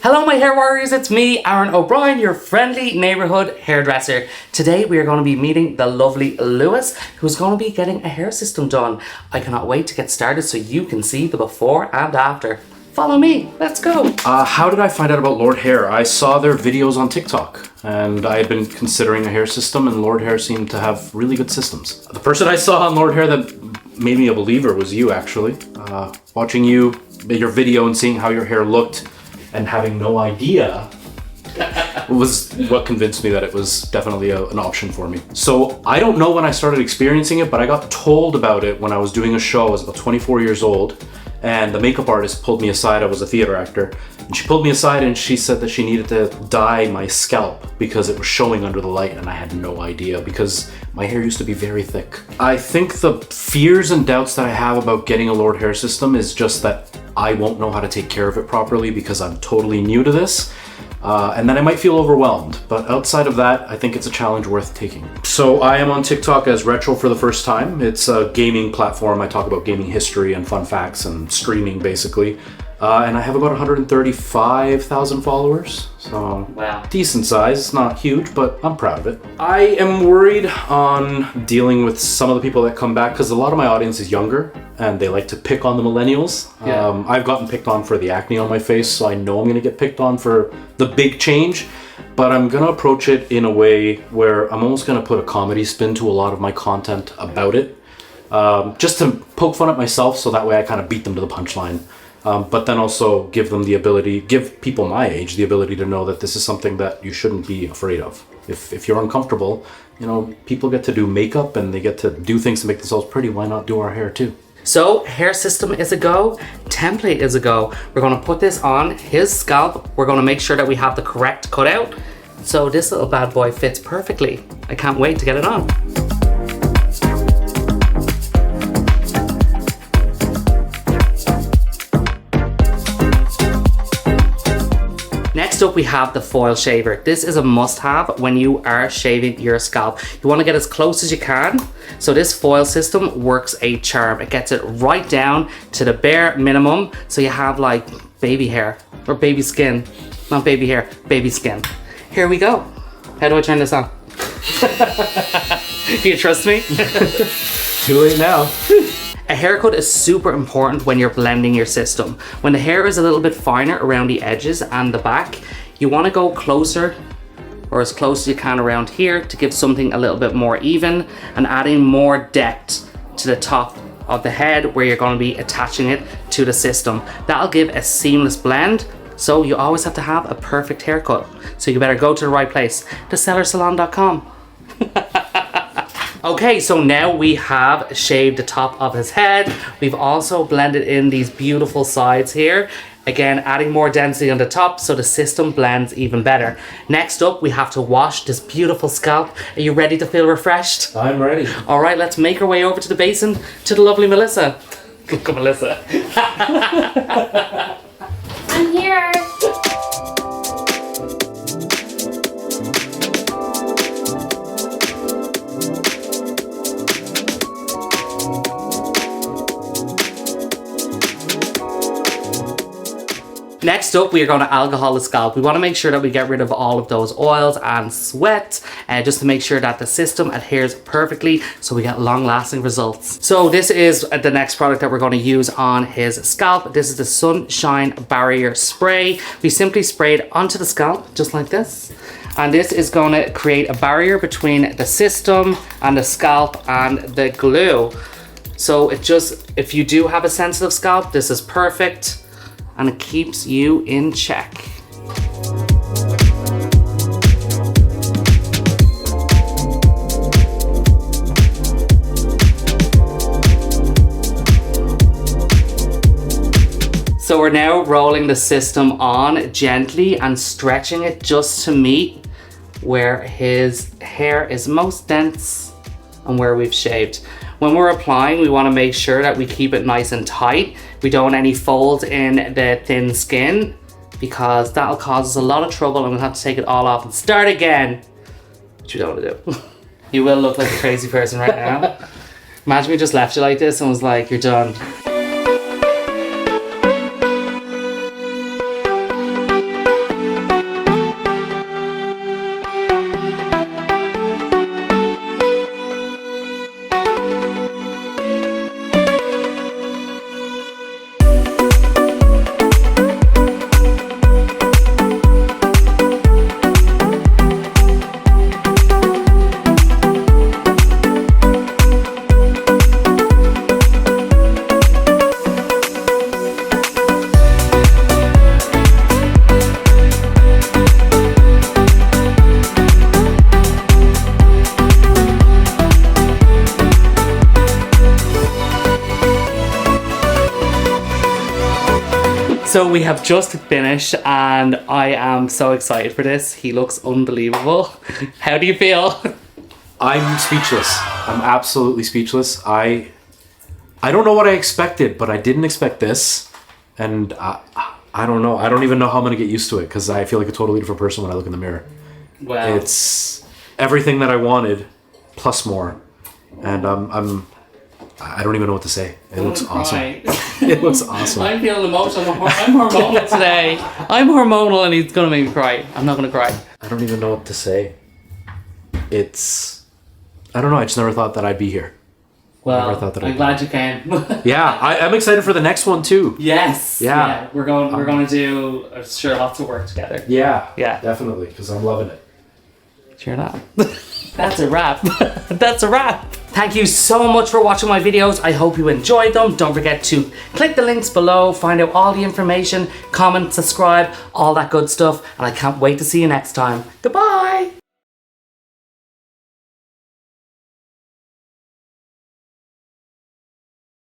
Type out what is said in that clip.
Hello my hair warriors, it's me, Aaron O'Brien, your friendly neighbourhood hairdresser. Today we are going to be meeting the lovely Lewis, who's going to be getting a hair system done. I cannot wait to get started so you can see the before and after. Follow me, let's go. How did I find out about Lordhair? I saw their videos on TikTok and I had been considering a hair system, and Lordhair seemed to have really good systems. The person I saw on Lordhair that made me a believer was you, actually. Watching your video and seeing how your hair looked and having no idea was what convinced me that it was definitely an option for me. So I don't know when I started experiencing it, but I got told about it when I was doing a show. I was about 24 years old, and the makeup artist pulled me aside. I was a theater actor, and she pulled me aside and she said that she needed to dye my scalp because it was showing under the light, and I had no idea because my hair used to be very thick. I think the fears and doubts that I have about getting a Lordhair system is just that I won't know how to take care of it properly because I'm totally new to this. And then I might feel overwhelmed, but outside of that, I think it's a challenge worth taking. So I am on TikTok as Retro for the first time. It's a gaming platform. I talk about gaming history and fun facts and streaming basically. And I have about 135,000 followers. So wow. Decent size, it's not huge, but I'm proud of it. I am worried on dealing with some of the people that come back because a lot of my audience is younger and they like to pick on the millennials. Yeah. I've gotten picked on for the acne on my face, so I know I'm gonna get picked on for the big change, but I'm gonna approach it in a way where I'm almost gonna put a comedy spin to a lot of my content about it. Just to poke fun at myself, so that way I kind of beat them to the punchline. But then also give people my age the ability to know that this is something that you shouldn't be afraid of. If you're uncomfortable, people get to do makeup and they get to do things to make themselves pretty. Why not do our hair too? So hair system is a go, template is a go. We're going to put this on his scalp. We're going to make sure that we have the correct cutout. So this little bad boy fits perfectly. I can't wait to get it on. Next up we have the foil shaver. This is a must-have when you are shaving your scalp. You want to get as close as you can. So this foil system works a charm. It gets it right down to the bare minimum. So you have like baby hair or baby skin. Not baby hair, baby skin. Here we go. How do I turn this on? Do you trust me? Too late now. A haircut is super important when you're blending your system. When the hair is a little bit finer around the edges and the back, you want to go closer or as close as you can around here to give something a little bit more even and adding more depth to the top of the head where you're going to be attaching it to the system. That'll give a seamless blend. So you always have to have a perfect haircut. So you better go to the right place, thesellersalon.com. Okay, so now we have shaved the top of his head. We've also blended in these beautiful sides here. Again, adding more density on the top so the system blends even better. Next up, we have to wash this beautiful scalp. Are you ready to feel refreshed? I'm ready. All right, let's make our way over to the basin to the lovely Melissa. Look at Melissa. I'm here. Next up, we are going to alcohol the scalp. We want to make sure that we get rid of all of those oils and sweat, just to make sure that the system adheres perfectly so we get long-lasting results. So this is the next product that we're going to use on his scalp. This is the Sunshine Barrier Spray. We simply spray it onto the scalp, just like this. And this is going to create a barrier between the system and the scalp and the glue. So if you do have a sensitive scalp, this is perfect. And it keeps you in check. So we're now rolling the system on gently and stretching it just to meet where his hair is most dense and where we've shaved. When we're applying, we want to make sure that we keep it nice and tight. We don't want any folds in the thin skin because that'll cause us a lot of trouble and we'll have to take it all off and start again, which we don't want to do. You will look like a crazy person right now. Imagine we just left you like this and was like, you're done. So we have just finished and I am so excited for this. He looks unbelievable. How do you feel? I'm speechless. I'm absolutely speechless. I don't know what I expected, but I didn't expect this. And I don't know. I don't even know how I'm going to get used to it because I feel like a totally different person when I look in the mirror. Wow. It's everything that I wanted plus more. And I don't even know what to say. It looks awesome. It looks awesome. I'm feeling emotional. I'm hormonal today. I'm hormonal and he's going to make me cry. I'm not going to cry. I don't even know what to say. I don't know. I just never thought that I'd be here. Well, I'm glad you came. Yeah, I'm excited for the next one too. Yes. Yeah. We're going to do, sure, lots of work together. Yeah. Yeah. Definitely, because I'm loving it. Cheer that. That's a wrap. That's a wrap. Thank you so much for watching my videos. I hope you enjoyed them. Don't forget to click the links below, find out all the information, comment, subscribe, all that good stuff. And I can't wait to see you next time. Goodbye.